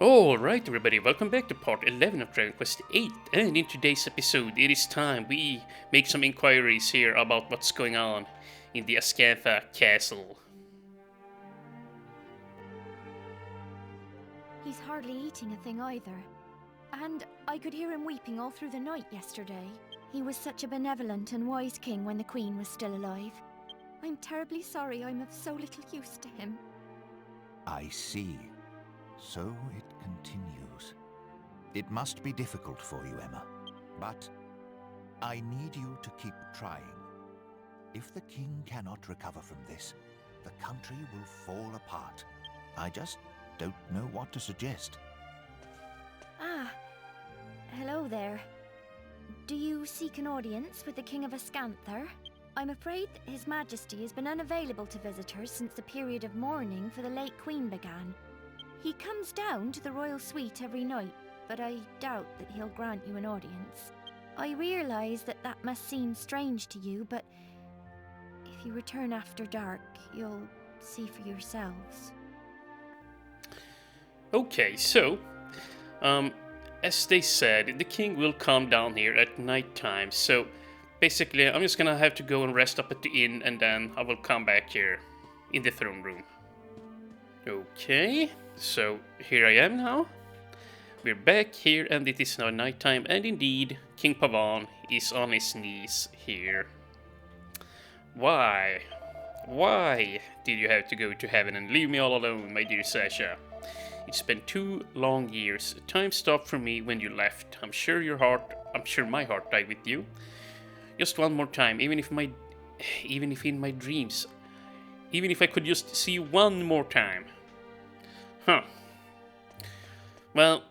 Alright everybody, welcome back to part 11 of Dragon Quest VIII, and in today's episode it is time we make some inquiries here about what's going on in the Ascantha castle. He's hardly eating a thing either. And I could hear him weeping all through the night yesterday. He was such a benevolent and wise king when the Queen was still alive. I'm terribly sorry I'm of so little use to him. I see. So it continues. It must be difficult for you, Emma. But I need you to keep trying. If the king cannot recover from this, the country will fall apart. I just don't know what to suggest. Ah, hello there. Do you seek an audience with the King of Ascantha? I'm afraid that His Majesty has been unavailable to visitors since the period of mourning for the late Queen began. He comes down to the royal suite every night, but I doubt that he'll grant you an audience. I realise that that must seem strange to you, but if you return after dark, you'll see for yourselves. Okay, so, as they said, the king will come down here at night time, so basically I'm just gonna have to go and rest up at the inn and then I will come back here in the throne room. Okay, so here I am now. We're back here and it is now nighttime, and indeed King Pavan is on his knees here. Why? Why did you have to go to heaven and leave me all alone, my dear Sasha? It's been 2 long years. Time stopped for me when you left. I'm sure my heart died with you. Just one more time, even if in my dreams, even if I could just see you one more time. Huh. Well,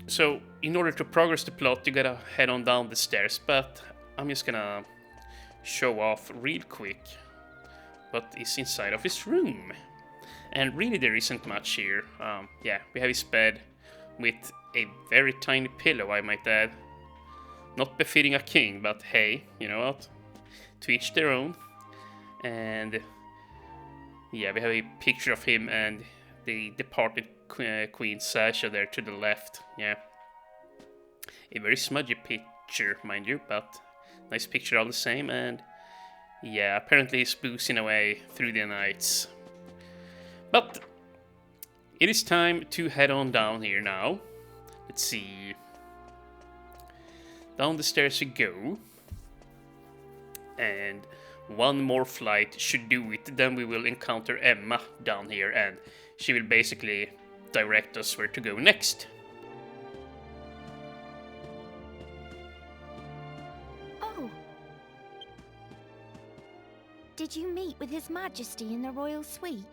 so in order to progress the plot, you gotta head on down the stairs, but I'm just gonna show off real quick what is inside of his room. And really there isn't much here. Yeah, we have his bed with a very tiny pillow, I might add. Not befitting a king, but hey, you know what? To each their own. And yeah, we have a picture of him and the departed Queen Sasha there to the left. Yeah. A very smudgy picture, mind you, but nice picture all the same. And yeah, apparently he's boozing away through the nights. But it is time to head on down here now. Let's see. Down the stairs we go. And one more flight should do it. Then we will encounter Emma down here and she will basically direct us where to go next. Oh! Did you meet with His Majesty in the royal suite?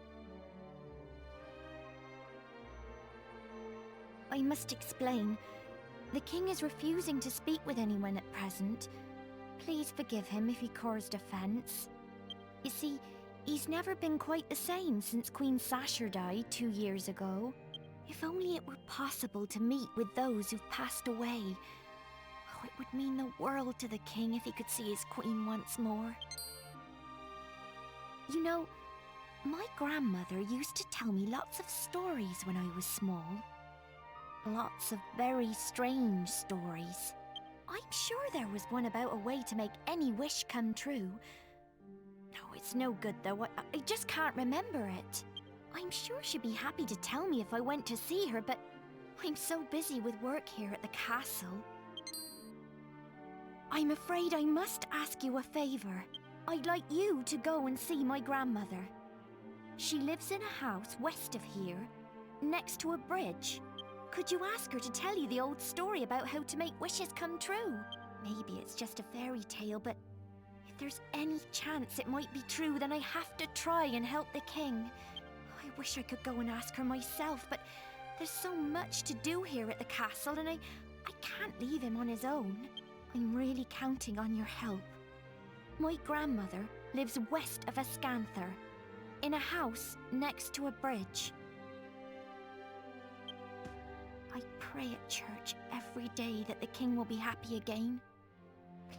I must explain. The king is refusing to speak with anyone at present. Please forgive him if he caused offense. You see, he's never been quite the same since Queen Sasha died 2 years ago. If only it were possible to meet with those who've passed away. Oh, it would mean the world to the king if he could see his queen once more. You know, my grandmother used to tell me lots of stories when I was small. Lots of very strange stories. I'm sure there was one about a way to make any wish come true. No, it's no good though. I just can't remember it. I'm sure she'd be happy to tell me if I went to see her, but I'm so busy with work here at the castle. I'm afraid I must ask you a favor. I'd like you to go and see my grandmother. She lives in a house west of here, next to a bridge. Could you ask her to tell you the old story about how to make wishes come true? Maybe it's just a fairy tale, but if there's any chance it might be true, then I have to try and help the king. I wish I could go and ask her myself, but there's so much to do here at the castle, and I can't leave him on his own. I'm really counting on your help. My grandmother lives west of Ascantha, in a house next to a bridge. I pray at church every day that the king will be happy again.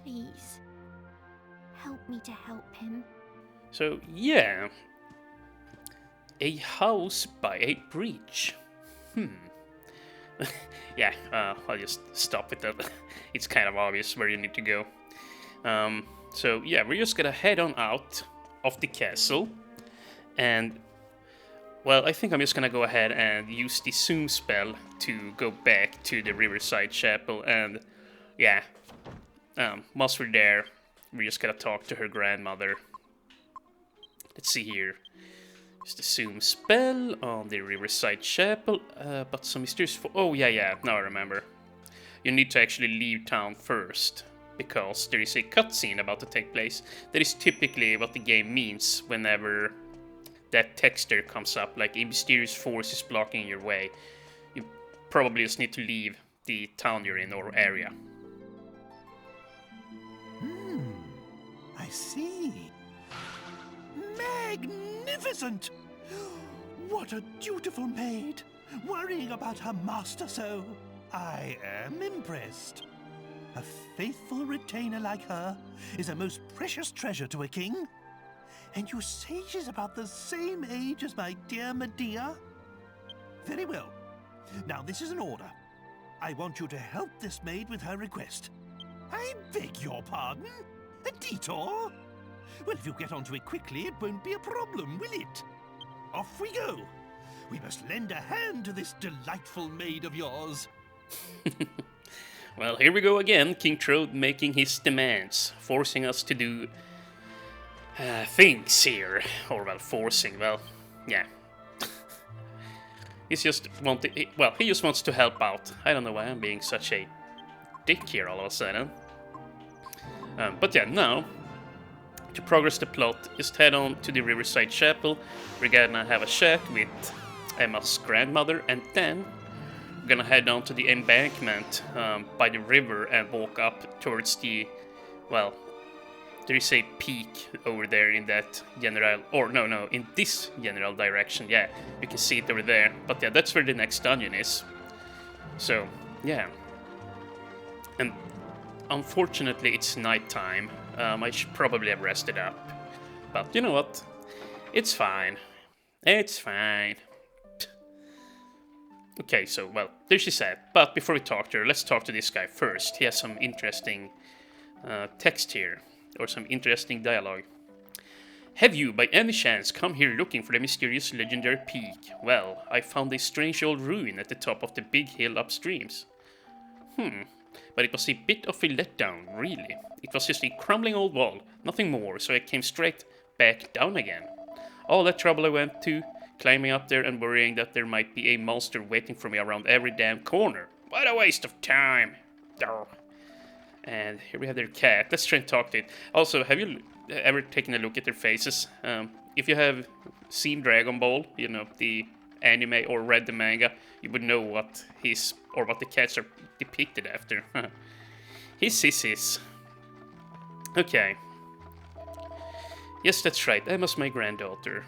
Please, help me to help him. So yeah, a house by a bridge. Yeah, I'll just stop with that. It's kind of obvious where you need to go. So yeah, we're just gonna head on out of the castle, and well, I think I'm just gonna go ahead and use the zoom spell to go back to the Riverside Chapel, and yeah, once we're there, we're just gonna talk to her grandmother. Let's see here. Just the zoom spell on the Riverside Chapel, but some mysterious. Oh yeah, now I remember. You need to actually leave town first, because there is a cutscene about to take place. That is typically what the game means whenever that texture comes up, like a mysterious force is blocking your way. You probably just need to leave the town you're in or area. I see. Magnificent! What a dutiful maid, worrying about her master so. I am impressed. A faithful retainer like her is a most precious treasure to a king. And you say she's about the same age as my dear Medea? Very well. Now this is an order. I want you to help this maid with her request. I beg your pardon? A detour? Well, if you get onto it quickly, it won't be a problem, will it? Off we go. We must lend a hand to this delightful maid of yours. Well, here we go again, King Trode making his demands, forcing us to do things here. Or, well, forcing, well, yeah. He just wants to help out. I don't know why I'm being such a dick here all of a sudden. But yeah, now, to progress the plot, just head on to the Riverside Chapel. We're gonna have a chat with Emma's grandmother, and then we're gonna head down to the embankment by the river and walk up towards the, well, there is a peak over there in that general, or no, in this general direction, yeah, you can see it over there, but yeah, that's where the next dungeon is. So, yeah. And unfortunately, it's nighttime. I should probably have rested up. But you know what? It's fine. It's fine. Okay, so, well, there she said. But before we talk to her, let's talk to this guy first. He has some interesting text here. Or some interesting dialogue. Have you, by any chance, come here looking for the mysterious legendary peak? Well, I found a strange old ruin at the top of the big hill upstreams. But it was a bit of a letdown, really. It was just a crumbling old wall, nothing more, so I came straight back down again. All that trouble I went to, climbing up there and worrying that there might be a monster waiting for me around every damn corner. What a waste of time! Durr. And here we have their cat. Let's try and talk to it. Also, have you ever taken a look at their faces? If you have seen Dragon Ball, you know, the anime, or read the manga, you would know what what the cats are depicted after. His sissies. Okay. Yes, that's right. Emma's my granddaughter.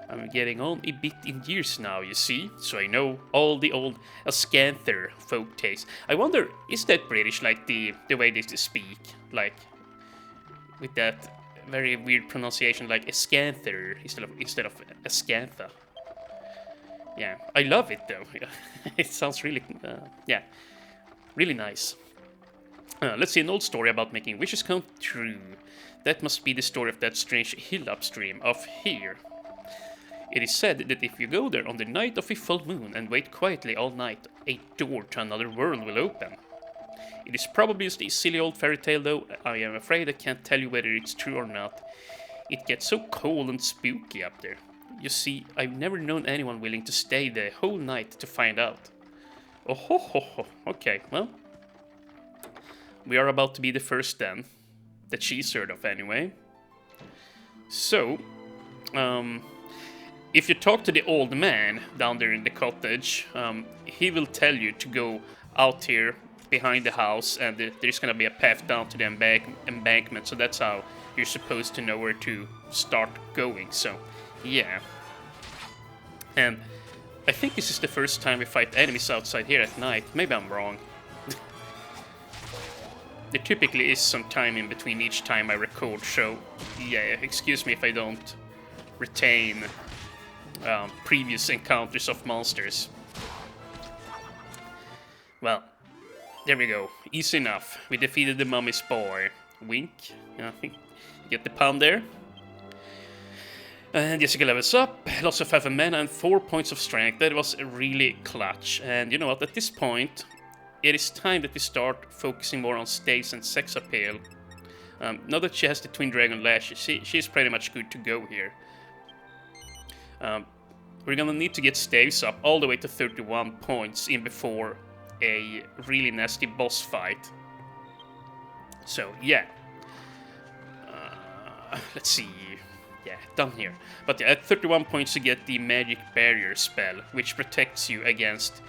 I'm getting on a bit in years now, you see, so I know all the old Ascanther folk tales. I wonder, is that British, like the way they speak? Like, with that very weird pronunciation, like Ascanther instead of Ascantha. Yeah, I love it though. It sounds really, yeah, really nice. Let's see, an old story about making wishes come true. That must be the story of that strange hill upstream of here. It is said that if you go there on the night of a full moon and wait quietly all night, a door to another world will open. It is probably just a silly old fairy tale, though I am afraid I can't tell you whether it's true or not. It gets so cold and spooky up there. You see, I've never known anyone willing to stay the whole night to find out. Oh ho ho ho. Okay, well, we are about to be the first then, that she's heard of anyway. So, if you talk to the old man down there in the cottage, he will tell you to go out here behind the house, and there's gonna be a path down to the embankment, so that's how you're supposed to know where to start going, so yeah. And I think this is the first time we fight enemies outside here at night. Maybe I'm wrong. There typically is some time in between each time I record, so yeah, excuse me if I don't retain previous encounters of monsters. Well, there we go. Easy enough. We defeated the mummy's boy. Wink. I think you get the pun there. And Jessica levels up, lots of 5 mana and 4 points of strength. That was really clutch. And you know what, at this point, it is time that we start focusing more on staves and sex appeal. Now that she has the Twin Dragon Lash, she's pretty much good to go here. We're gonna need to get staves up all the way to 31 points in before a really nasty boss fight. So, yeah. Let's see. Yeah, done here. But yeah, at 31 points you get the Magic Barrier spell, which protects you against,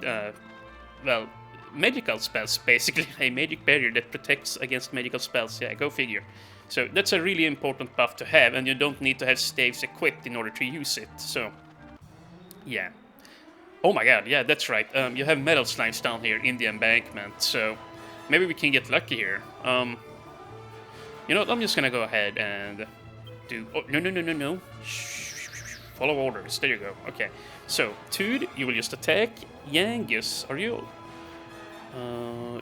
well, magical spells, basically. A magic barrier that protects against magical spells. Yeah, go figure. So that's a really important buff to have, and you don't need to have staves equipped in order to use it. So, yeah. Oh my god, yeah, that's right. You have metal slimes down here in the embankment, so maybe we can get lucky here. You know what, I'm just gonna go ahead and do... Oh, no. Shh. Follow orders. There you go. Okay. So, Tood, you will just attack. Yangus, are you...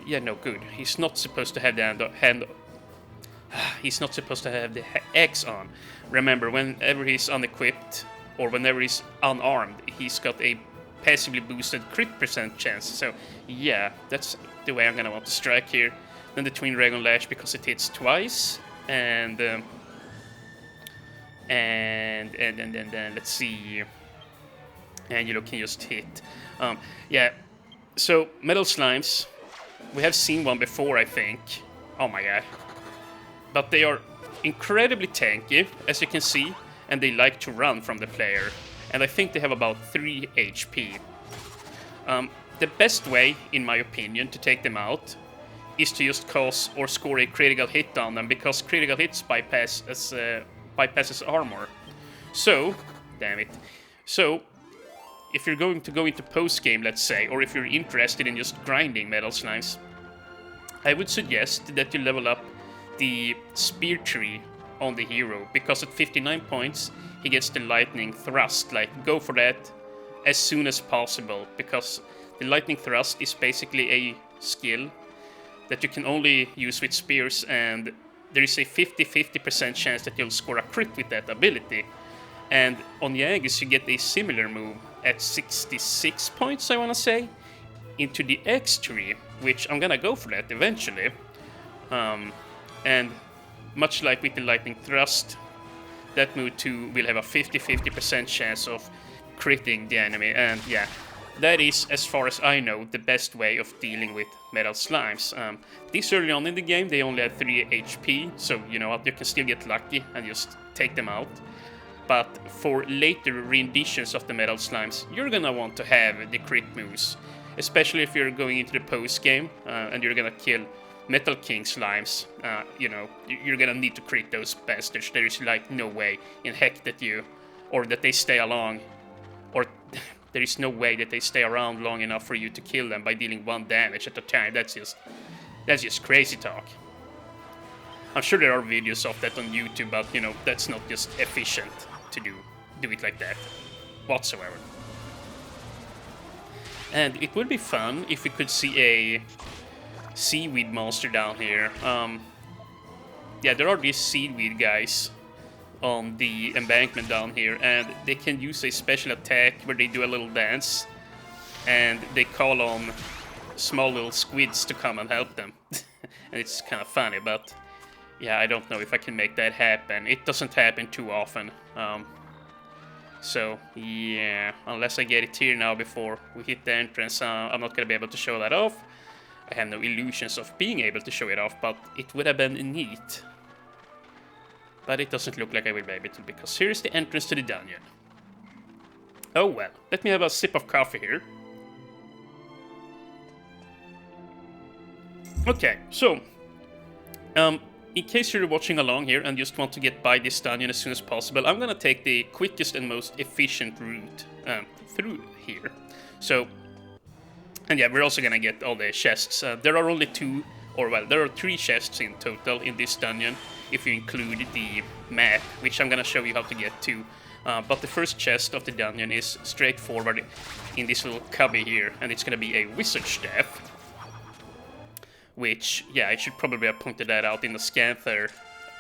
yeah, no, good. He's not supposed to have the hand... He's not supposed to have the X on. Remember, whenever he's unequipped, or whenever he's unarmed, he's got a passively boosted crit % chance. So, yeah, that's the way I'm gonna want to strike here. Then the Twin Dragon Lash, because it hits twice. And then let's see. Angelo can just hit. Yeah. So metal slimes, we have seen one before, I think. Oh my god! But they are incredibly tanky, as you can see, and they like to run from the player. And I think they have about 3 HP. The best way, in my opinion, to take them out is to just cause or score a critical hit on them, because critical hits bypasses armor. So, damn it. So, if you're going to go into post-game, let's say, or if you're interested in just grinding metal slimes, I would suggest that you level up the spear tree on the hero, because at 59 points, he gets the lightning thrust. Like, go for that as soon as possible, because the lightning thrust is basically a skill that you can only use with spears, and there is a 50% chance that you'll score a crit with that ability. And on Yangus you get a similar move at 66 points, I wanna say, into the X tree, which I'm gonna go for that eventually. And much like with the lightning thrust, that move too will have a 50% chance of critting the enemy, and yeah, that is, as far as I know, the best way of dealing with metal slimes. This early on in the game, they only have 3 HP, so you know what, you can still get lucky and just take them out. But for later renditions of the metal slimes, you're gonna want to have the crit moves, especially if you're going into the post game and you're gonna kill Metal King slimes. You know, you're gonna need to crit those bastards. There is like no way in heck that they stay along, or there is no way that they stay around long enough for you to kill them by dealing 1 damage at a time. That's just crazy talk. I'm sure there are videos of that on YouTube, but you know, that's not just efficient to do it like that whatsoever. And it would be fun if we could see a seaweed monster down here. Yeah, there are these seaweed guys on the embankment down here, and they can use a special attack where they do a little dance, and they call on small little squids to come and help them. And it's kind of funny, but yeah, I don't know if I can make that happen. It doesn't happen too often. So yeah, unless I get it here now before we hit the entrance, I'm not gonna be able to show that off. I have no illusions of being able to show it off, but it would have been neat. But it doesn't look like I will be able to, because here's the entrance to the dungeon. Oh well, let me have a sip of coffee here. Okay, so, in case you're watching along here and just want to get by this dungeon as soon as possible, I'm gonna take the quickest and most efficient route through here. So, and yeah, we're also gonna get all the chests. There are only 2, or well, there are 3 chests in total in this dungeon, if you include the map, which I'm gonna show you how to get to. But the first chest of the dungeon is straightforward in this little cubby here, and it's gonna be a wizard staff. Which, yeah, I should probably have pointed that out in the scan there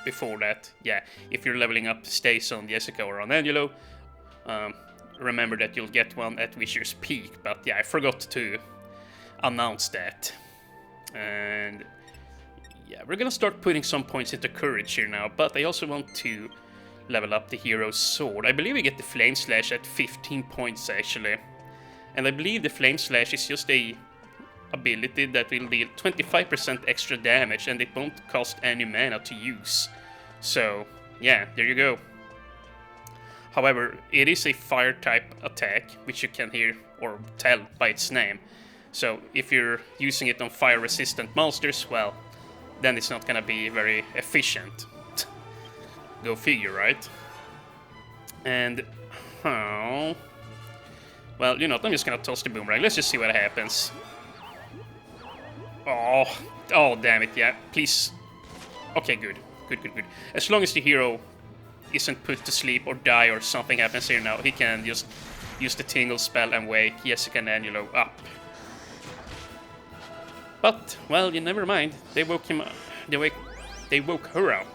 before that. Yeah, if you're leveling up stays on Jessica or on Angelo, remember that you'll get one at Wizard's Peak, but yeah, I forgot to announce that. And yeah, we're gonna start putting some points into courage here now, but I also want to level up the hero's sword. I believe we get the Flame Slash at 15 points actually. And I believe the Flame Slash is just a ability that will deal 25% extra damage and it won't cost any mana to use. So, yeah, there you go. However, it is a fire type attack, which you can hear or tell by its name. So, if you're using it on fire resistant monsters, well, then it's not gonna be very efficient. Go figure, right? And, well, you know what, I'm just gonna toss the boomerang. Let's just see what happens. Oh, damn it, yeah, please. Okay, good. As long as the hero isn't put to sleep or die or something happens here now, he can just use the tingle spell and wake Jessica and Angelo up. But, well, you never mind. They woke him up. They woke her up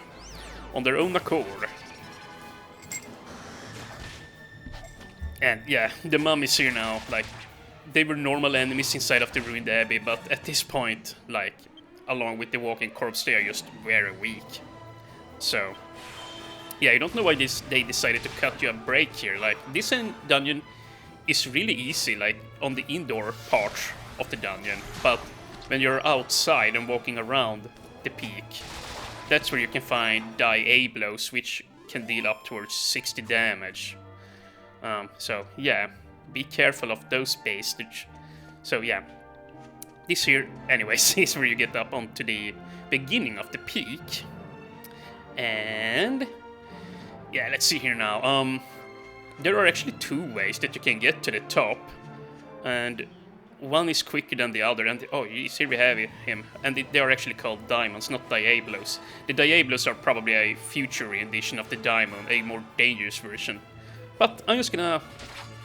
on their own accord. And yeah, the mummies here now, like, they were normal enemies inside of the Ruined Abbey, but at this point, like, along with the walking corpse, they are just very weak. So, yeah, I don't know why they decided to cut you a break here. Like, this dungeon is really easy, like, on the indoor part of the dungeon, but when you're outside and walking around the peak, that's where you can find Diablos, which can deal up towards 60 damage. So, yeah, be careful of those bastards. So, yeah, this here, anyways, is where you get up onto the beginning of the peak. And, yeah, let's see here now. There are actually two ways that you can get to the top. And one is quicker than the other, and oh, you see we have him, and they are actually called diamonds, not Diablos. The Diablos are probably a future rendition of the diamond, a more dangerous version. But I'm just gonna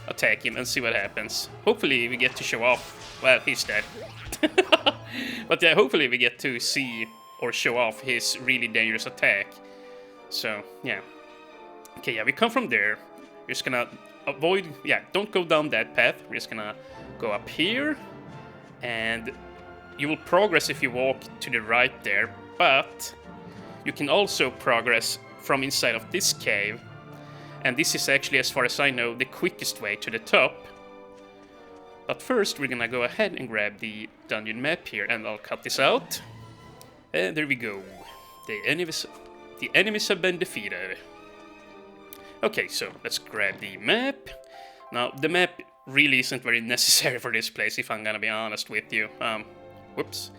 attack him and see what happens. Hopefully we get to show off, well, he's dead. But yeah, hopefully we get to see or show off his really dangerous attack. So, yeah. Okay, yeah, we come from there. We're just gonna avoid, yeah, don't go down that path. We're just gonna go up here, and you will progress if you walk to the right there, but you can also progress from inside of this cave, and this is actually, as far as I know, the quickest way to the top. But first we're gonna go ahead and grab the dungeon map here, and I'll cut this out, and there we go. The enemies have been defeated. Okay, so let's grab the map. Now, the map really isn't very necessary for this place, if I'm gonna be honest with you. Whoops.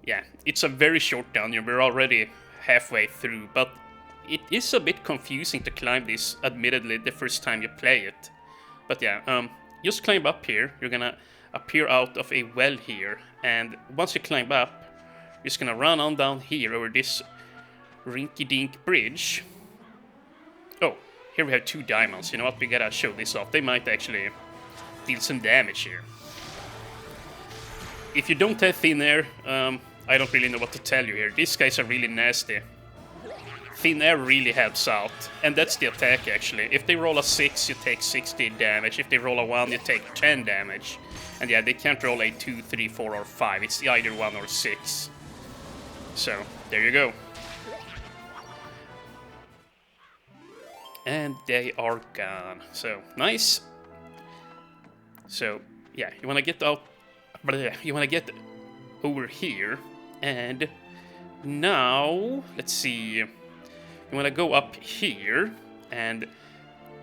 Yeah, it's a very short dungeon, we're already halfway through, but it is a bit confusing to climb this, admittedly, the first time you play it. But yeah, just climb up here, you're gonna appear out of a well here, and once you climb up, you're just gonna run on down here over this rinky-dink bridge. Oh, here we have 2 diamonds, you know what, we gotta show this off, they might actually deal some damage here. If you don't have thin air, I don't really know what to tell you here. These guys are really nasty. Thin air really helps out, and that's the attack actually. If they roll a 6, you take 60 damage. If they roll a 1, you take 10 damage. And yeah, they can't roll a 2, 3, 4, or 5. It's either 1 or 6. So, there you go. And they are gone. So, nice. So, yeah, you wanna get out, you wanna get over here, and now, let's see, you wanna go up here, and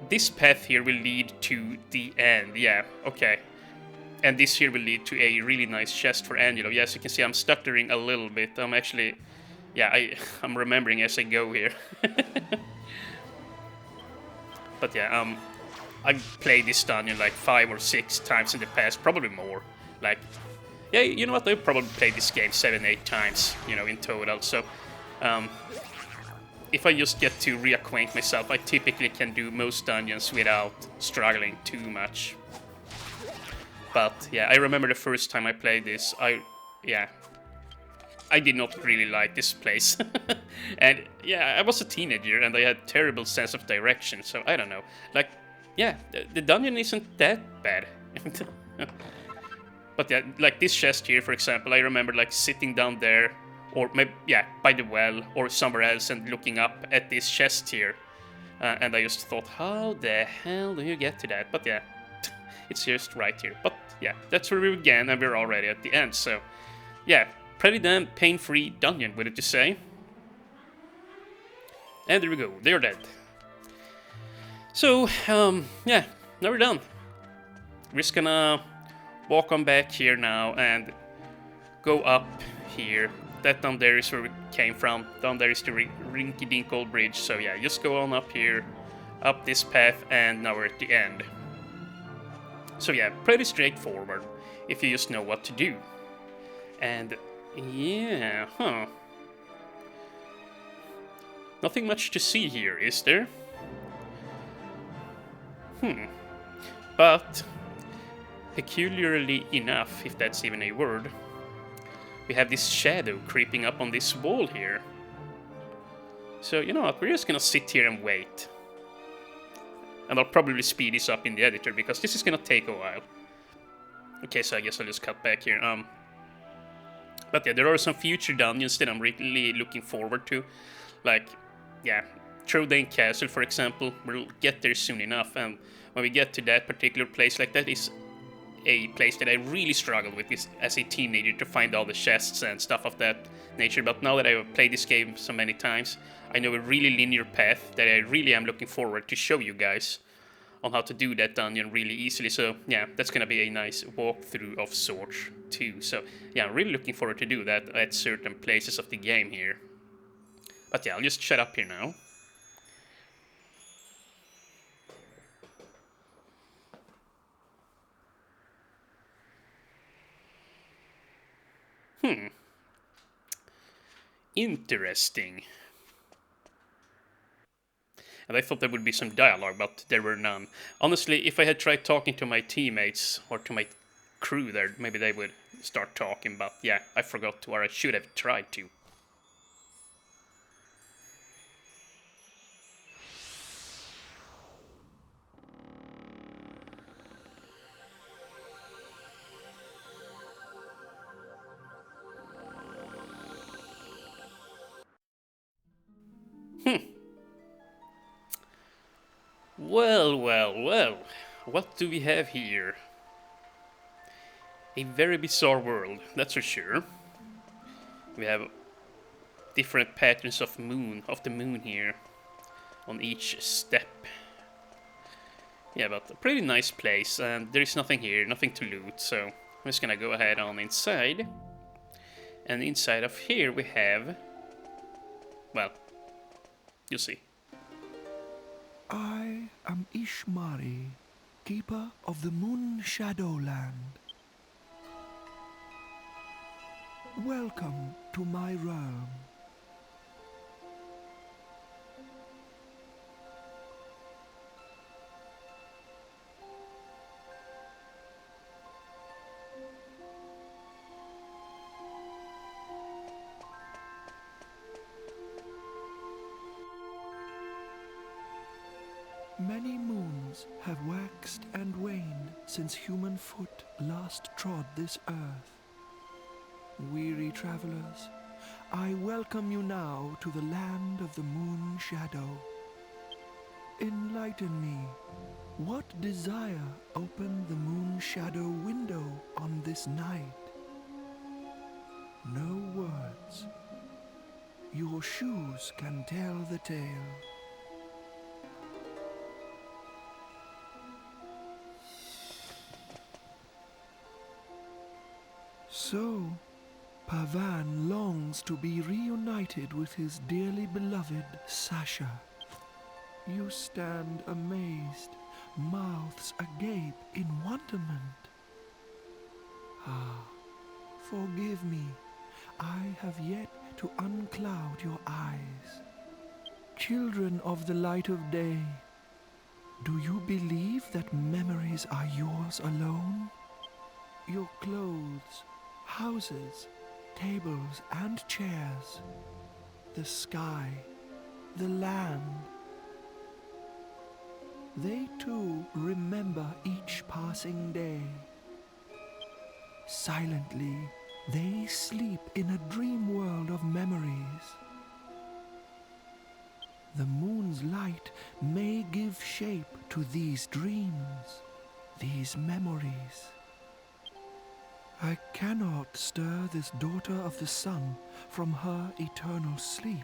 this path here will lead to the end, yeah, okay. And this here will lead to a really nice chest for Angelo. Yes, you can see I'm stuttering a little bit, I'm actually, yeah, I'm remembering as I go here. But yeah, I've played this dungeon like 5 or 6 times in the past, probably more. Like, yeah, you know what, I've probably played this game 7, 8 times, you know, in total. So, if I just get to reacquaint myself, I typically can do most dungeons without struggling too much. But yeah, I remember the first time I played this, I did not really like this place. And yeah, I was a teenager and I had terrible sense of direction, so I don't know. Like, yeah, the dungeon isn't that bad. But yeah, like this chest here, for example, I remember like sitting down there, or maybe, yeah, by the well or somewhere else and looking up at this chest here. And I just thought, how the hell do you get to that? But yeah, it's just right here. But yeah, that's where we began and we're already at the end, so yeah, pretty damn pain-free dungeon, wouldn't you say? And there we go, they're dead. So, yeah, now we're done. We're just gonna walk on back here now and go up here. That down there is where we came from. Down there is the rinky-dink old bridge. So yeah, just go on up here, up this path, and now we're at the end. So yeah, pretty straightforward if you just know what to do. And yeah, nothing much to see here, is there? But peculiarly enough, if that's even a word, we have this shadow creeping up on this wall here. So, you know what, we're just gonna sit here and wait. And I'll probably speed this up in the editor, because this is gonna take a while. Okay, so I guess I'll just cut back here. But yeah, there are some future dungeons that I'm really looking forward to. Like, yeah, Trodain Castle, for example. We'll get there soon enough, and when we get to that particular place, like that is a place that I really struggled with as a teenager to find all the chests and stuff of that nature. But now that I've played this game so many times, I know a really linear path that I really am looking forward to show you guys on how to do that dungeon really easily. So yeah, that's gonna be a nice walkthrough of sorts too. So yeah, I'm really looking forward to do that at certain places of the game here. But yeah, I'll just shut up here now. Interesting. And I thought there would be some dialogue, but there were none. Honestly, if I had tried talking to my teammates or to my crew there, maybe they would start talking, but yeah, I forgot to, or I should have tried to. Well, well, well. What do we have here? A very bizarre world, that's for sure. We have different patterns of the moon here on each step. Yeah, but a pretty nice place, and there is nothing here, nothing to loot, so I'm just gonna go ahead on inside. And inside of here we have, well, you'll see. I am Ishmari, keeper of the Moon Shadowland. Welcome to my realm. Many moons have waxed and waned since human foot last trod this earth. Weary travelers, I welcome you now to the land of the Moon Shadow. Enlighten me. What desire opened the Moon Shadow window on this night? No words. Your shoes can tell the tale. So, Pavan longs to be reunited with his dearly beloved Sasha. You stand amazed, mouths agape in wonderment. Ah, forgive me. I have yet to uncloud your eyes. Children of the light of day, do you believe that memories are yours alone? Your clothes, houses, tables and chairs, the sky, the land. They too remember each passing day. Silently, they sleep in a dream world of memories. The moon's light may give shape to these dreams, these memories. I cannot stir this daughter of the sun from her eternal sleep,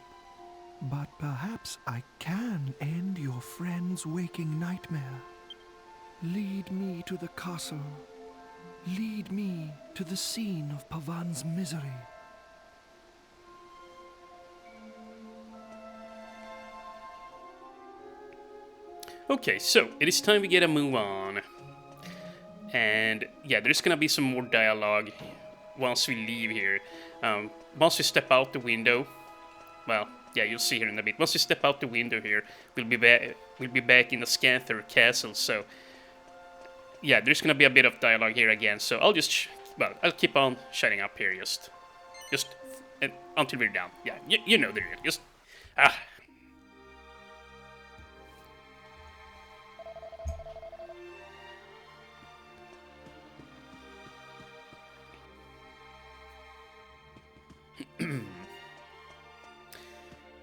but perhaps I can end your friend's waking nightmare. Lead me to the castle. Lead me to the scene of Pavan's misery. Okay, so it is time we get a move on. And yeah, there's gonna be some more dialogue once we leave here. Once we step out the window, well, yeah, you'll see here in a bit. Once we step out the window here, we'll be back in the Scanther Castle. So yeah, there's gonna be a bit of dialogue here again. So I'll keep on shutting up here, just until we're done. Yeah, you know the drill. Just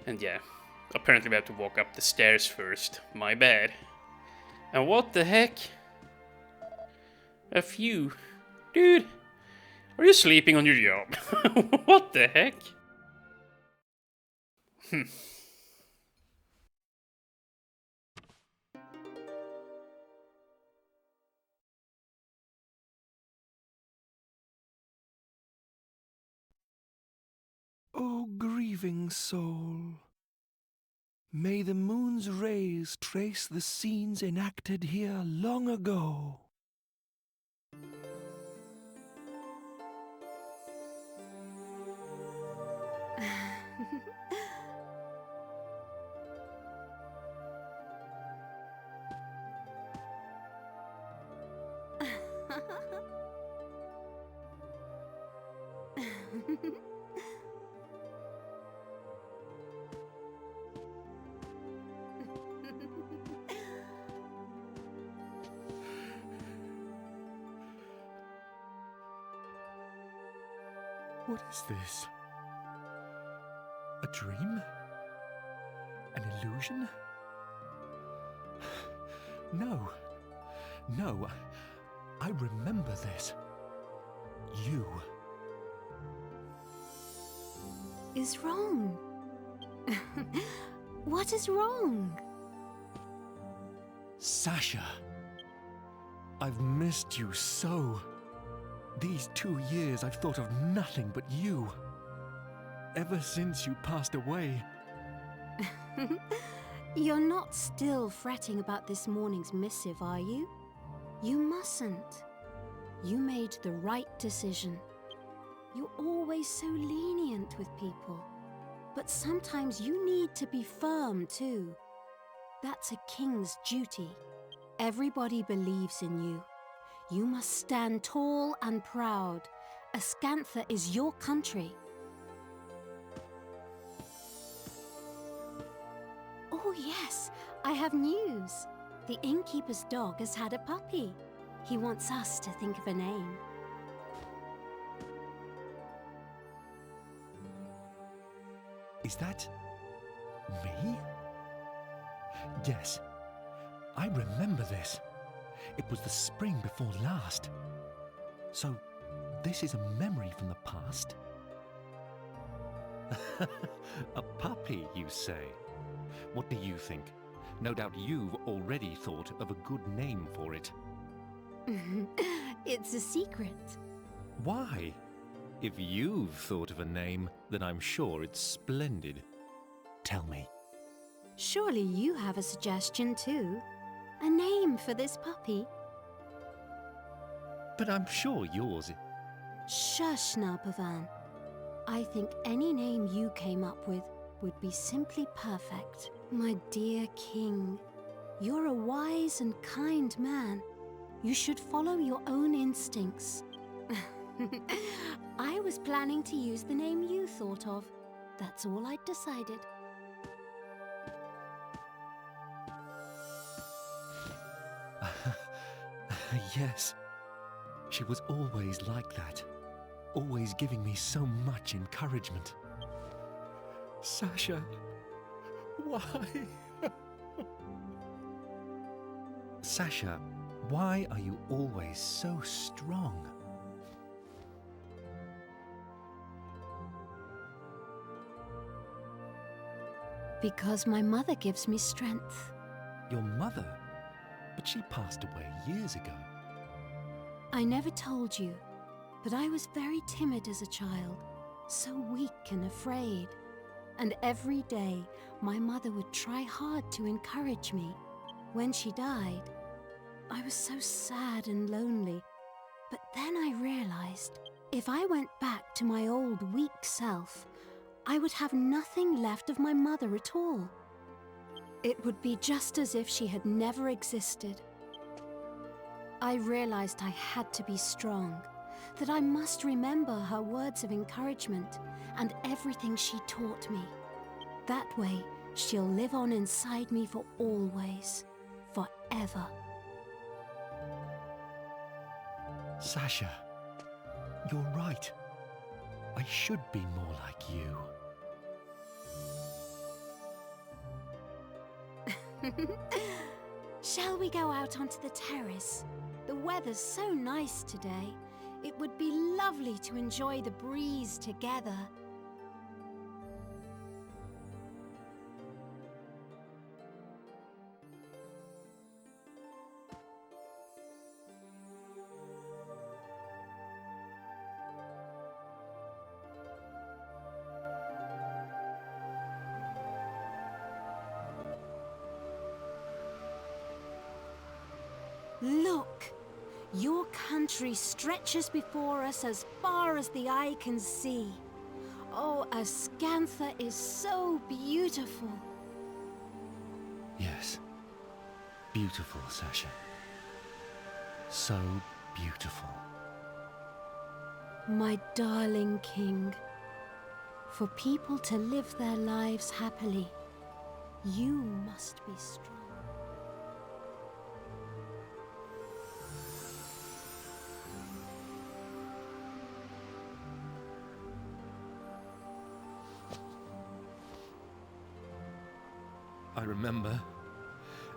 And yeah, apparently we have to walk up the stairs first. My bad. And what the heck? A few. Dude, are you sleeping on your job? What the heck? O grieving soul, may the moon's rays trace the scenes enacted here long ago. What is this? A dream? An illusion? No. No. I remember this. You. Is wrong? What is wrong? Sasha. I've missed you so. These 2 years I've thought of nothing but you. Ever since you passed away. You're not still fretting about this morning's missive, are you? You mustn't. You made the right decision. You're always so lenient with people. But sometimes you need to be firm too. That's a king's duty. Everybody believes in you. You must stand tall and proud. Ascantha is your country. Oh yes, I have news. The innkeeper's dog has had a puppy. He wants us to think of a name. Is that me? Yes, I remember this. It was the spring before last. So, this is a memory from the past? A puppy, you say? What do you think? No doubt you've already thought of a good name for it. It's a secret. Why? If you've thought of a name, then I'm sure it's splendid. Tell me. Surely you have a suggestion too? A name for this puppy? But I'm sure yours... Shush now, Pavan. I think any name you came up with would be simply perfect. My dear king, you're a wise and kind man. You should follow your own instincts. I was planning to use the name you thought of. That's all I'd decided. Yes. She was always like that. Always giving me so much encouragement. Sasha, why? Sasha, why are you always so strong? Because my mother gives me strength. Your mother? But she passed away years ago. I never told you, but I was very timid as a child, so weak and afraid. And every day, my mother would try hard to encourage me. When she died, I was so sad and lonely. But then I realized, if I went back to my old weak self, I would have nothing left of my mother at all. It would be just as if she had never existed. I realized I had to be strong, that I must remember her words of encouragement and everything she taught me. That way, she'll live on inside me for always, forever. Sasha, you're right. I should be more like you. Shall we go out onto the terrace? The weather's so nice today. It would be lovely to enjoy the breeze together. Look! Your country stretches before us as far as the eye can see. Oh, Ascantha is so beautiful. Yes. Beautiful, Sasha. So beautiful. My darling king, for people to live their lives happily, you must be strong. I remember.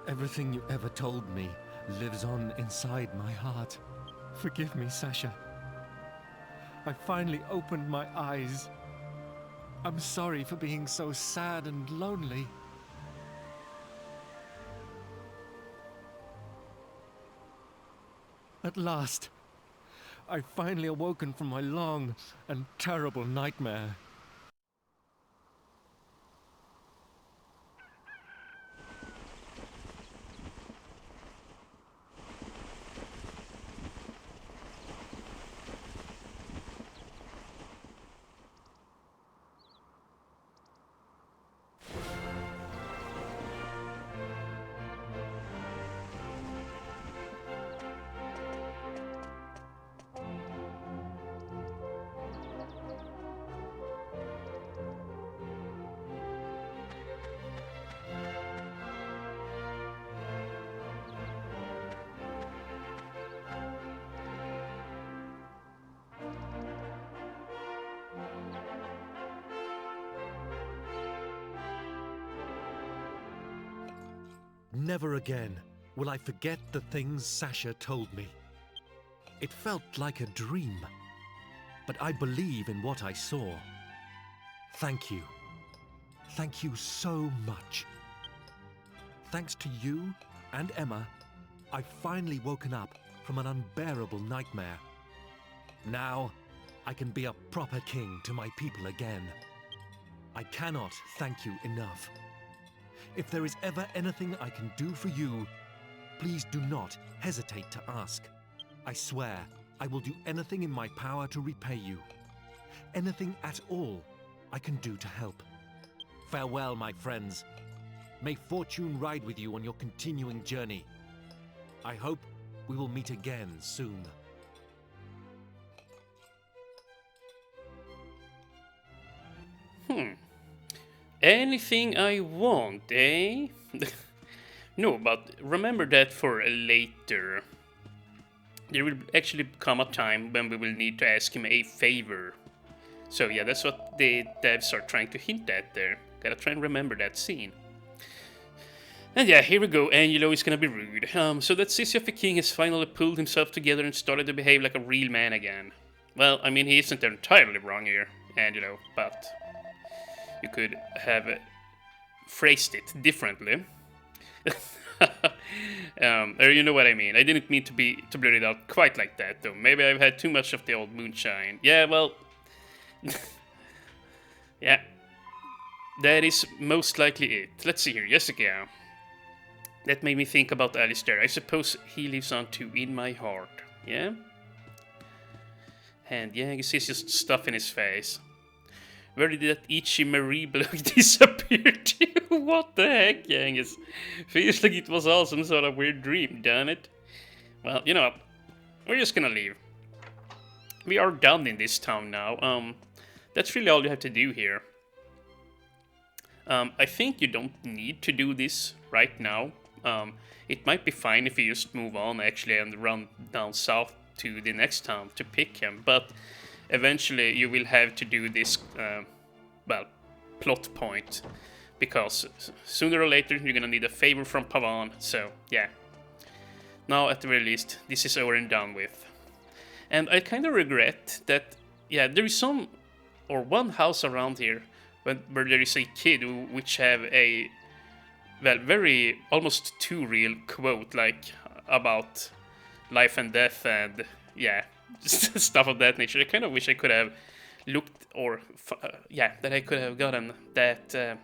Everything you ever told me lives on inside my heart. Forgive me, Sasha. I finally opened my eyes. I'm sorry for being so sad and lonely. At last, I finally awoken from my long and terrible nightmare. Never again will I forget the things Sasha told me. It felt like a dream, but I believe in what I saw. Thank you. Thank you so much. Thanks to you and Emma, I've finally woken up from an unbearable nightmare. Now, I can be a proper king to my people again. I cannot thank you enough. If there is ever anything I can do for you, please do not hesitate to ask. I swear I will do anything in my power to repay you. Anything at all I can do to help. Farewell, my friends. May fortune ride with you on your continuing journey. I hope we will meet again soon. Anything I want, eh? No, but remember that for later. There will actually come a time when we will need to ask him a favor. So yeah, that's what the devs are trying to hint at there. Gotta try and remember that scene. And yeah, here we go, Angelo is gonna be rude. So that sissy of a king has finally pulled himself together and started to behave like a real man again. Well, I mean, he isn't entirely wrong here, Angelo, but you could have phrased it differently. Or you know what I mean. I didn't mean to blurt it out quite like that, though. Maybe I've had too much of the old moonshine. Yeah, well... yeah. That is most likely it. Let's see here. Jessica. That made me think about Alistair. I suppose he lives on too in my heart. Yeah? And yeah, he sees just stuff in his face. Where did that itchy Marie bloke disappear to? What the heck, Yangus? Feels like it was all some sort of weird dream, done it? Well, you know what? We're just gonna leave. We are done in this town now. That's really all you have to do here. I think you don't need to do this right now. It might be fine if you just move on, actually, and run down south to the next town to pick him, but eventually you will have to do this, well, plot point, because sooner or later you're gonna need a favor from Pavan, so yeah. Now, at the very least, this is over and done with. And I kind of regret that, yeah, there is one house around here where there is a kid which have a, well, very, almost too real quote, like, about life and death and, yeah, just stuff of that nature. I kind of wish I could have looked, or, yeah, that I could have gotten that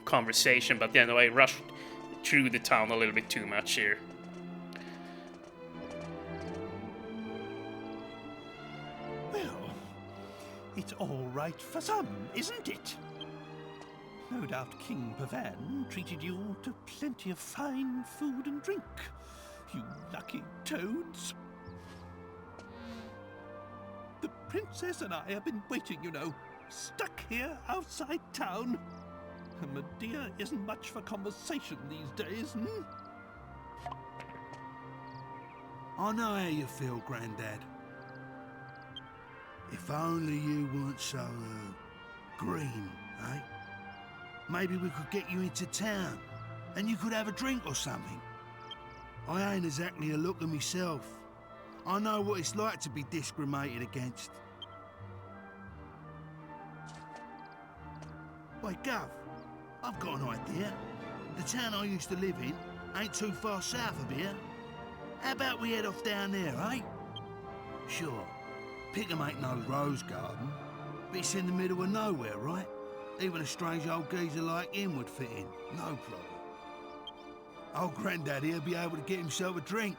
conversation, but yeah, no, I rushed through the town a little bit too much here. Well, it's all right for some, isn't it? No doubt King Pavan treated you all to plenty of fine food and drink, you lucky toads. The princess and I have been waiting, you know, stuck here outside town. And Medea isn't much for conversation these days, hmm? I know how you feel, Grandad. If only you weren't so, green, eh? Maybe we could get you into town, and you could have a drink or something. I ain't exactly a looker myself. I know what it's like to be discriminated against. Wait, Gov, I've got an idea. The town I used to live in ain't too far south of here. How about we head off down there, eh? Sure, Pickham ain't no rose garden, but it's in the middle of nowhere, right? Even a strange old geezer like him would fit in, no problem. Old Grandad here'll be able to get himself a drink.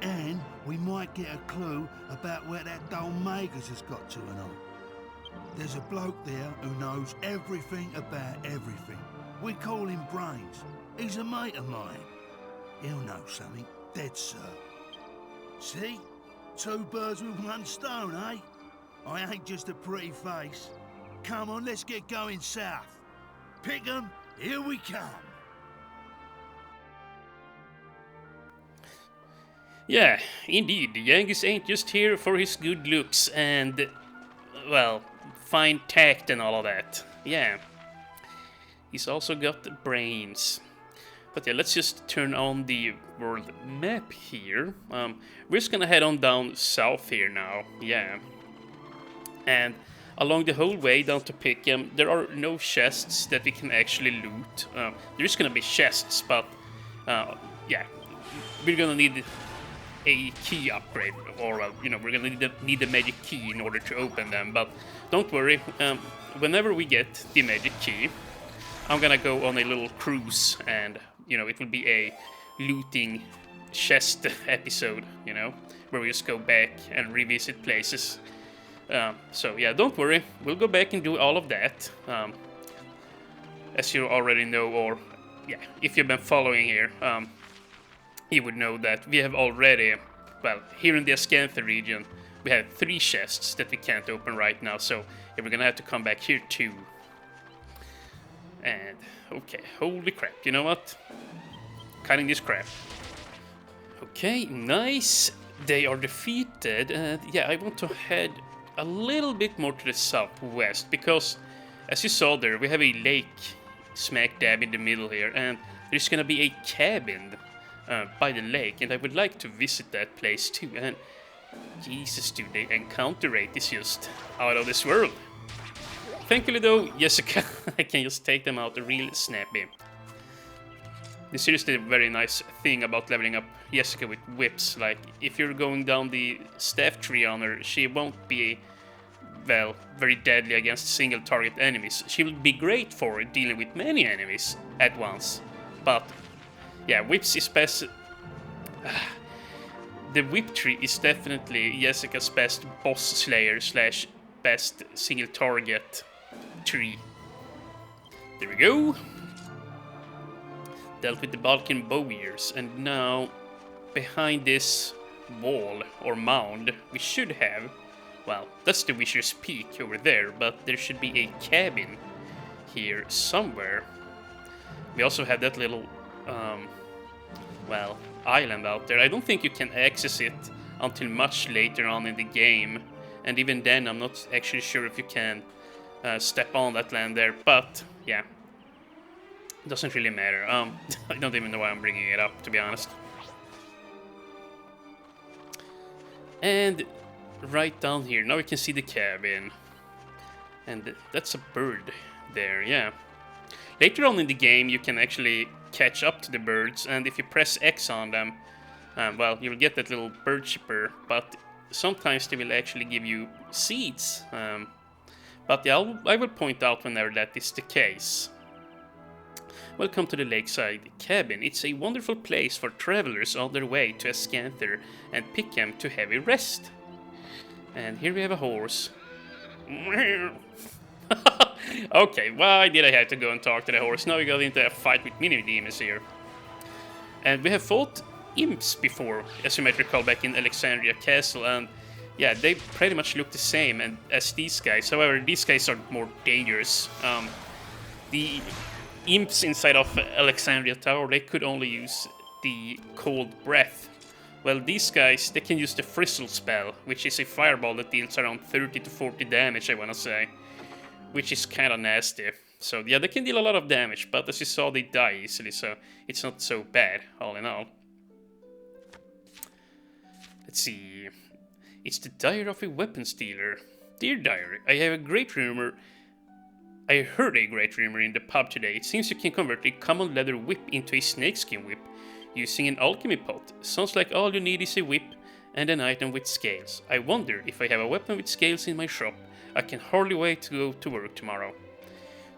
And we might get a clue about where that dull Magus has got to and all. There's a bloke there who knows everything about everything. We call him Brains. He's a mate of mine. He'll know something, dead sir. See? 2 birds with 1 stone, eh? I ain't just a pretty face. Come on, let's get going south. Pick 'em, here we come. Yeah, indeed, Yangus ain't just here for his good looks and, well, fine tact and all of that. Yeah. He's also got brains. But yeah, let's just turn on the world map here. We're just gonna head on down south here now. Yeah. And along the whole way down to Pickham, there are no chests that we can actually loot. There's gonna be chests, but yeah, we're gonna need a key upgrade, or you know, we're gonna need a magic key in order to open them. But don't worry, whenever we get the magic key, I'm gonna go on a little cruise, and you know, it will be a looting chest episode, you know, where we just go back and revisit places. So yeah, don't worry, we'll go back and do all of that. as you already know, or yeah, if you've been following here, you would know that we have already, well, here in the Ascantha region, we have 3 chests that we can't open right now, so yeah, we're gonna have to come back here too. And, okay, holy crap, you know what? Cutting this crap. Okay, nice. They are defeated, and yeah, I want to head a little bit more to the southwest, because, as you saw there, we have a lake smack dab in the middle here, and there's gonna be a cabin by the lake, and I would like to visit that place too. And Jesus, dude, the encounter rate is just out of this world. Thankfully though, Jessica, I can just take them out real snappy. This is seriously a very nice thing about leveling up Jessica with whips. Like, if you're going down the staff tree on her, she won't be, well, very deadly against single target enemies. She will be great for dealing with many enemies at once. But, yeah, whips is best. The whip tree is definitely Jessica's best boss slayer slash best single target tree. There we go. Dealt with the Balkan bowyears, and now behind this wall or mound we should have, well, that's the Wisher's Peak over there, but there should be a cabin here somewhere. We also have that little well, island out there. I don't think you can access it until much later on in the game, and even then I'm not actually sure if you can step on that land there, but yeah, doesn't really matter. I don't even know why I'm bringing it up, to be honest. And right down here, now we can see the cabin, and that's a bird there, yeah. Later on in the game you can actually catch up to the birds, and if you press X on them, well, you'll get that little bird chipper, but sometimes they will actually give you seeds. But yeah, I will point out whenever that is the case. Welcome to the Lakeside Cabin. It's a wonderful place for travelers on their way to Ascantha and Pickham to have a rest. And here we have a horse. Okay, why did I have to go and talk to the horse? Now we got into a fight with mini-demons here. And we have fought imps before, as you might recall, back in Alexandria Castle, and yeah, they pretty much look the same as these guys. However, these guys are more dangerous. The imps inside of Alexandria Tower, they could only use the cold breath. Well, these guys, they can use the frizzle spell, which is a fireball that deals around 30 to 40 damage, I wanna say. Which is kinda nasty. So yeah, they can deal a lot of damage, but as you saw, they die easily, so it's not so bad, all in all. Let's see. It's the Diary of a Weapons Dealer. Dear Diary, I have a great rumor. I heard a great rumor in the pub today. It seems you can convert a common leather whip into a snakeskin whip using an alchemy pot. Sounds like all you need is a whip and an item with scales. I wonder if I have a weapon with scales in my shop. I can hardly wait to go to work tomorrow.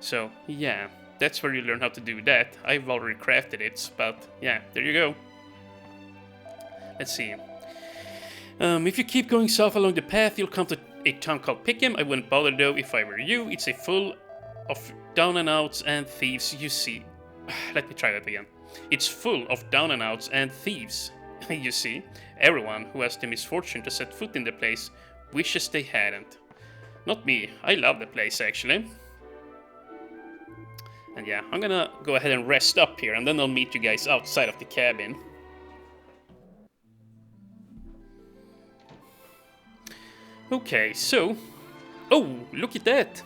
So, yeah, that's where you learn how to do that. I've already crafted it, but yeah, there you go. Let's see. If you keep going south along the path, you'll come to a town called Pickham. I wouldn't bother though if I were you. It's a full of down and outs and thieves, you see. Let me try that again. It's full of down and outs and thieves, you see. Everyone who has the misfortune to set foot in the place wishes they hadn't. Not me. I love the place, actually. And yeah, I'm gonna go ahead and rest up here, and then I'll meet you guys outside of the cabin. Okay, so... Oh, look at that!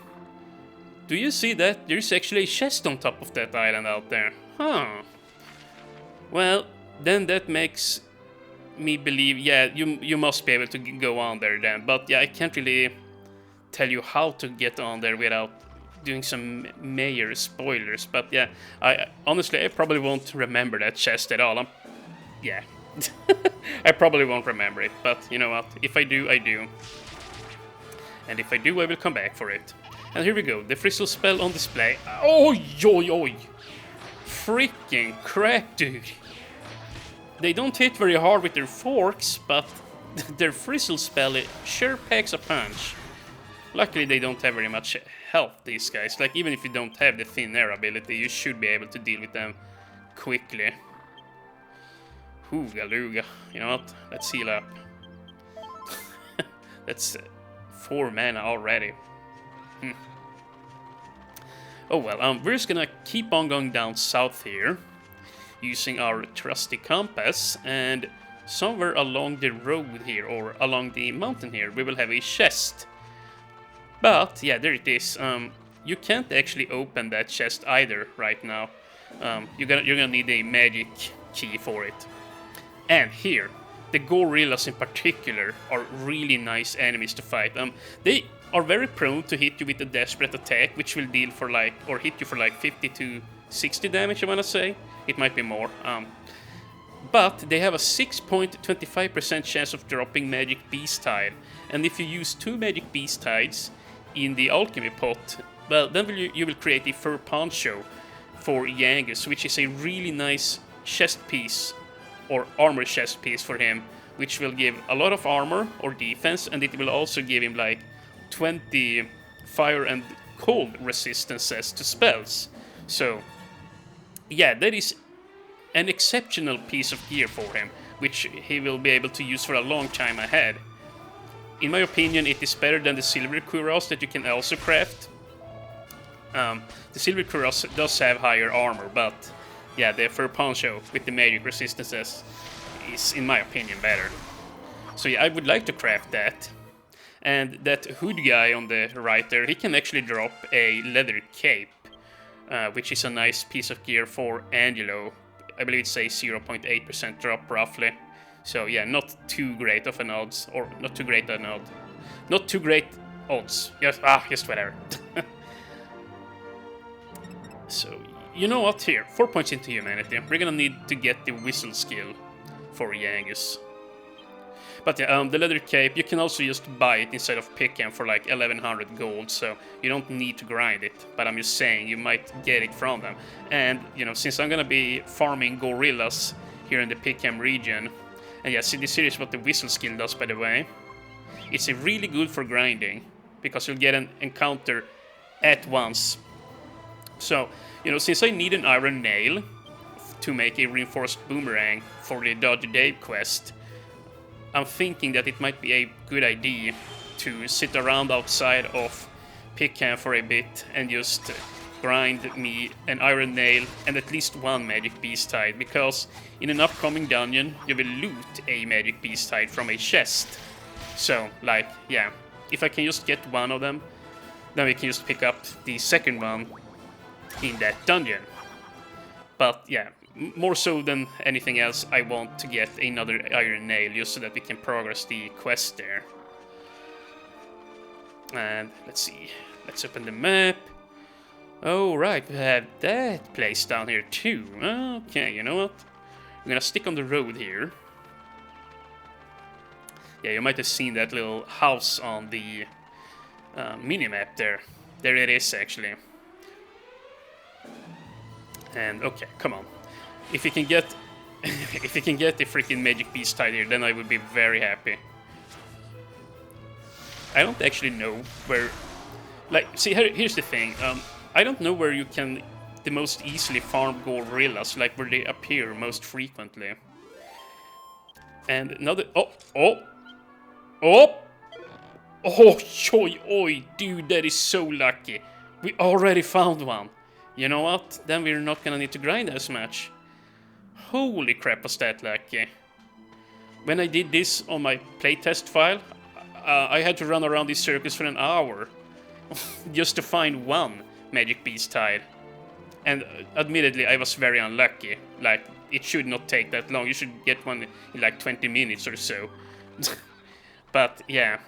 Do you see that? There's actually a chest on top of that island out there. Huh. Well, then that makes me believe, yeah, you must be able to go on there then. But yeah, I can't really tell you how to get on there without doing some major spoilers. But yeah, I honestly probably won't remember that chest at all. Yeah, I probably won't remember it. But you know what? If I do, I do. And if I do, I will come back for it. And here we go. The frizzle spell on display. Oi, oi, oi! Freaking crap, dude! They don't hit very hard with their forks, but their frizzle spell, it sure packs a punch. Luckily they don't have very much health, these guys. Like, even if you don't have the thin air ability, you should be able to deal with them quickly. Hooga looga. You know what? Let's heal up. That's 4 mana already. Oh well, we're just gonna keep on going down south here, using our trusty compass, and somewhere along the road here, or along the mountain here, we will have a chest. But, yeah, there it is. You can't actually open that chest either right now. You're gonna need a magic key for it. And here, the gorillas in particular are really nice enemies to fight. They are very prone to hit you with a desperate attack, which will deal for like, or hit you for like 50 to 60 damage, I wanna say. It might be more. But they have a 6.25% chance of dropping Magic Beast Tide. And if you use 2 Magic Beast Tides in the alchemy pot, well, then you will create a fur poncho for Yangus, which is a really nice chest piece, or armor chest piece for him, which will give a lot of armor or defense, and it will also give him like 20 fire and cold resistances to spells. So, yeah, that is an exceptional piece of gear for him, which he will be able to use for a long time ahead. In my opinion, it is better than the silver cuirass that you can also craft. The silver cuirass does have higher armor, but yeah, the fur poncho with the magic resistances is, in my opinion, better. So yeah, I would like to craft that. And that hood guy on the right there, he can actually drop a leather cape, which is a nice piece of gear for Angelo. I believe it's a 0.8% drop roughly. So yeah, not too great of an odds, or not too great an odd. Not too great odds. Just whatever. So, you know what, here, 4 points into humanity. We're gonna need to get the whistle skill for Yangus. But yeah, the leather cape, you can also just buy it instead of picking for like 1100 gold, so you don't need to grind it. But I'm just saying, you might get it from them. And, you know, since I'm gonna be farming gorillas here in the Pickham region, and yeah, see, this here is what the whistle skill does, by the way. It's a really good for grinding, because you'll get an encounter at once. So, you know, since I need an iron nail to make a reinforced boomerang for the Dodge Dave quest, I'm thinking that it might be a good idea to sit around outside of Pickham for a bit and just grind me an iron nail and at least 1 magic beast tide, because in an upcoming dungeon you will loot a magic beast tide from a chest. So, like, yeah, if I can just get 1 of them, then we can just pick up the second one in that dungeon. But yeah, more so than anything else, I want to get another iron nail just so that we can progress the quest there. And let's see, let's open the map. Oh right, we have that place down here too. Okay, you know what? We're gonna stick on the road here. Yeah, you might have seen that little house on the mini-map there. There it is, actually. And okay, come on. If you can get if you can get the freaking magic beast tide here, then I would be very happy. I don't actually know where, like, see, here's the thing. I don't know where you can the most easily farm gorillas, like where they appear most frequently. And another oi, dude, that is so lucky. We already found one. You know what? Then we're not gonna need to grind as much. Holy crap, was that lucky. When I did this on my playtest file, I had to run around these circles for an hour just to find 1 magic beast tide. And admittedly, I was very unlucky. Like, it should not take that long. You should get one in like 20 minutes or so. But yeah.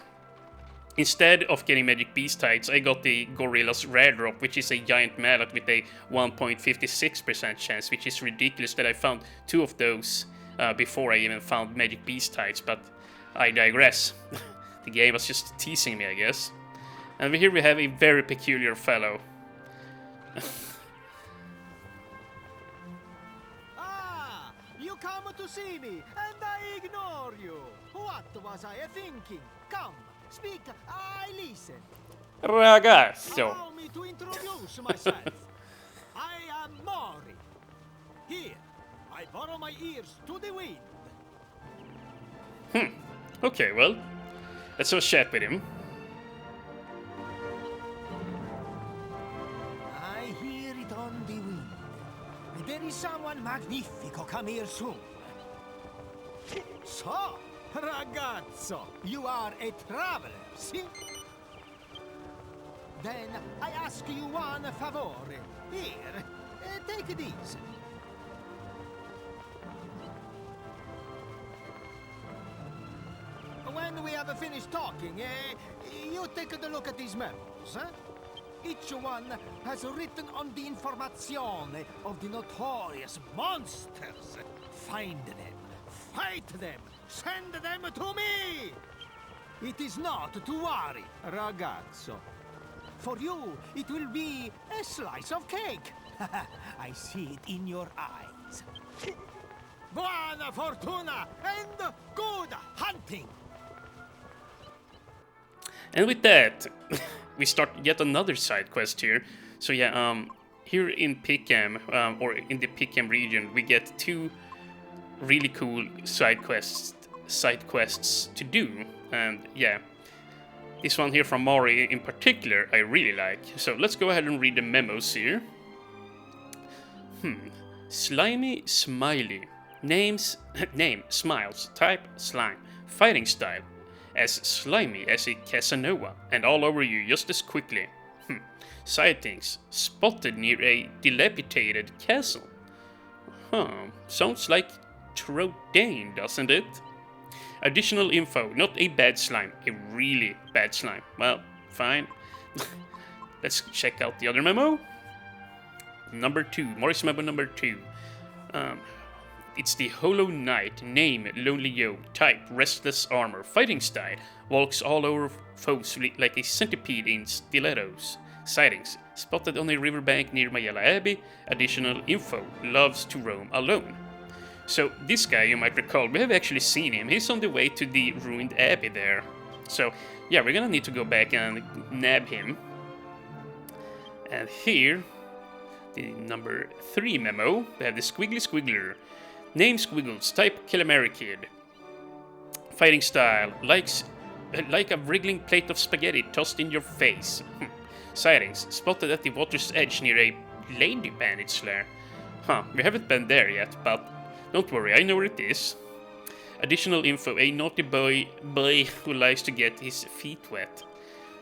Instead of getting magic beast tides, I got the Gorilla's rare drop, which is a giant mallet with a 1.56% chance, which is ridiculous that I found 2 of those before I even found magic beast tides, but I digress. The game was just teasing me, I guess. And here we have a very peculiar fellow. Ah, you come to see me, and I ignore you. What was I thinking? Come. Speak, I listen. Ragazzo. Allow me to introduce myself. I am Mori. Here, I borrow my ears to the wind. Okay, well, let's have a chat with him. I hear it on the wind. There is someone magnifico come here soon. So, ragazzo, you are a traveler, see? Then I ask you one favore. Here, take these. When we have finished talking, you take a look at these memos, huh? Each one has written on the informazione of the notorious monsters. Find them, fight them, send them to me! It is not to worry, ragazzo. For you, it will be a slice of cake. I see it in your eyes. Buona fortuna and good hunting! And with that, we start yet another side quest here. So yeah, here in Pickham, or in the Pickham region, we get 2 really cool side quests to do. And yeah, this one here from Mori in particular, I really like. So let's go ahead and read the memos here. Slimy Smiley. Name Smiles. Type Slime. Fighting style. As slimy as a Casanova, and all over you just as quickly. Sightings. Spotted near a dilapidated castle. Sounds like Trodain, doesn't it? Additional info. Not a bad slime. A really bad slime. Well, fine. Let's check out the other memo. Number 2. Morris memo number 2. It's the Hollow Knight, name Lonely Yo, type Restless Armor, fighting style, walks all over foes like a centipede in stilettos. Sightings, spotted on a riverbank near Mayella Abbey. Additional info, loves to roam alone. So this guy, you might recall, we have actually seen him. He's on the way to the ruined abbey there. So yeah, we're gonna need to go back and nab him. And here, the number 3 memo, we have the Squiggly Squiggler. Name Squiggles, type Calamari Kid. Fighting style, like a wriggling plate of spaghetti tossed in your face. Sightings, spotted at the water's edge near a lady bandage lair. We haven't been there yet, but don't worry, I know where it is. Additional info, a naughty boy who likes to get his feet wet.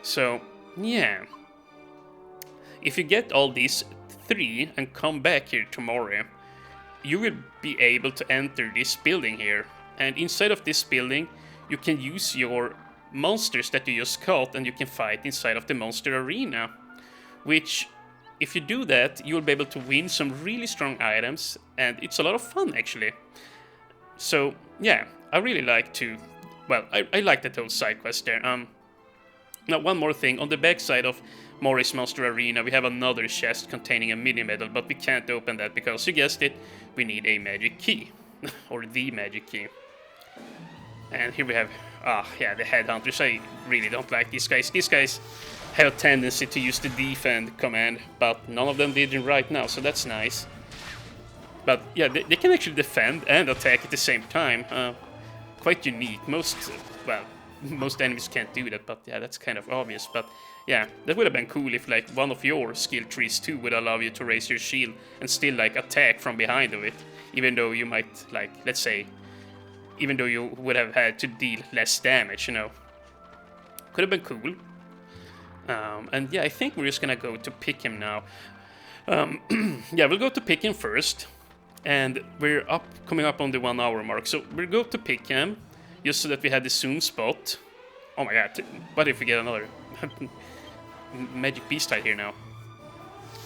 So, yeah. If you get all these 3 and come back here tomorrow, you will be able to enter this building here, and inside of this building you can use your monsters that you just caught, and you can fight inside of the monster arena, which if you do that you'll be able to win some really strong items, and it's a lot of fun actually. So yeah, I really like to, well, I like that whole side quest there. Now one more thing, on the back side of Morris Monster Arena we have another chest containing a mini medal, but we can't open that because, you guessed it, we need a magic key. Or the magic key. And here we have, yeah, the headhunters. I really don't like these guys. These guys have a tendency to use the defend command, but none of them did it right now, so that's nice. But yeah, they can actually defend and attack at the same time. Quite unique. Most enemies can't do that, but yeah, that's kind of obvious. But yeah, that would have been cool if like one of your skill trees too would allow you to raise your shield and still like attack from behind of it, even though you might, like, let's say, even though you would have had to deal less damage, you know. Could have been cool. And yeah, I think we're just gonna go to Pickham now. Yeah, we'll go to Pickham first, and we're coming up on the 1 hour mark, so we'll go to Pickham just so that we had the zoom spot. Oh my god, what if we get another magic beast right here now?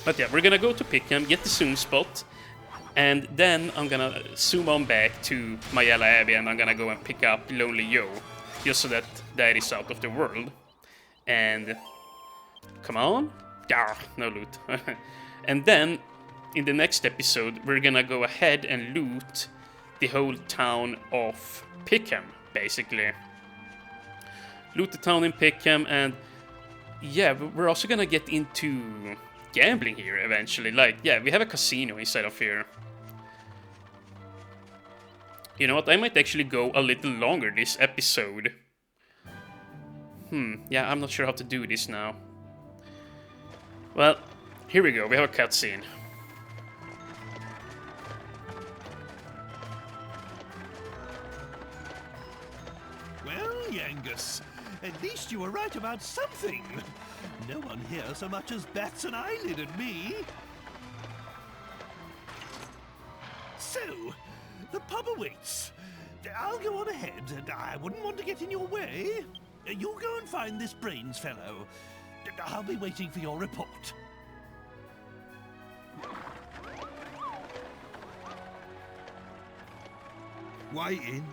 But yeah, we're gonna go to Pickham, get the zoom spot, and then I'm gonna zoom on back to Mayella Abbey, and I'm gonna go and pick up Lonely Yo, just so that that is out of the world. And come on, no loot. And then in the next episode we're gonna go ahead and loot the whole town of Pickham, basically. Loot the town in Pickham, and yeah, we're also gonna get into gambling here eventually. Like, yeah, we have a casino inside of here. You know what, I might actually go a little longer this episode. Yeah, I'm not sure how to do this now. Well, here we go, we have a cutscene. Well, Yangus, at least you were right about something. No one here so much as bats an eyelid at me. So, the pub awaits. I'll go on ahead, and I wouldn't want to get in your way. You go and find this brains fellow. I'll be waiting for your report. Waiting?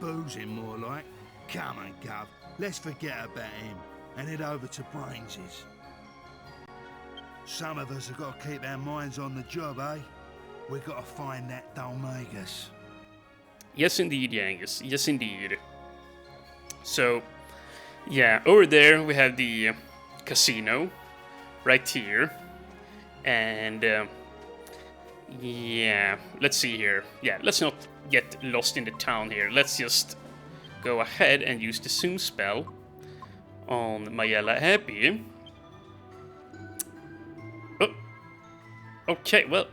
Boozing, more like. Come on, Gov. Let's forget about him and head over to Brains's. Some of us have got to keep our minds on the job, eh? We've got to find that Dalmagus. Yes, indeed, Yangus. Yes, indeed. So, yeah, over there we have the casino, right here. And, yeah, let's see here. Yeah, let's not get lost in the town here. Let's just go ahead and use the zoom spell on Mayella Happy. Oh, okay, well,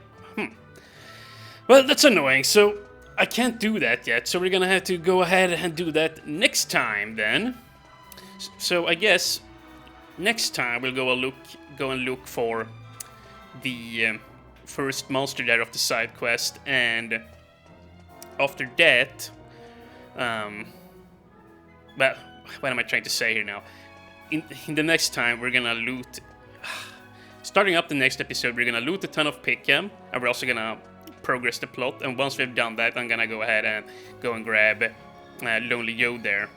Well, that's annoying, so I can't do that yet, so we're gonna have to go ahead and do that next time then. So I guess next time we'll go and look for the first monster there of the side quest, and after that, well, what am I trying to say here now? In the next time we're gonna loot. Starting up the next episode, we're gonna loot a ton of Pickham, and we're also gonna progress the plot. And once we've done that, I'm gonna go ahead and go and grab Lonely Joe there,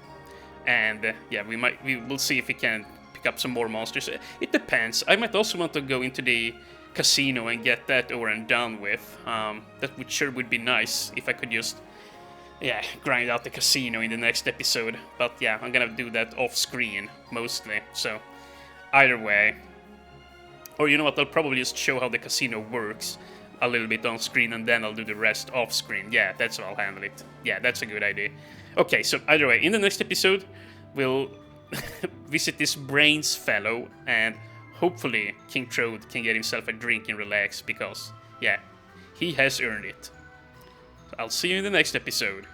and yeah, we will see if we can pick up some more monsters. It depends. I might also want to go into the casino and get that over and done with. That would be nice if I could just, yeah, grind out the casino in the next episode. But yeah, I'm gonna do that off screen mostly. So either way, or you know what, I'll probably just show how the casino works a little bit on screen, and then I'll do the rest off screen. Yeah, that's how I'll handle it. Yeah, that's a good idea. Okay, so either way, in the next episode, we'll visit this Brains fellow, and hopefully King Trode can get himself a drink and relax, because, yeah, he has earned it. So I'll see you in the next episode.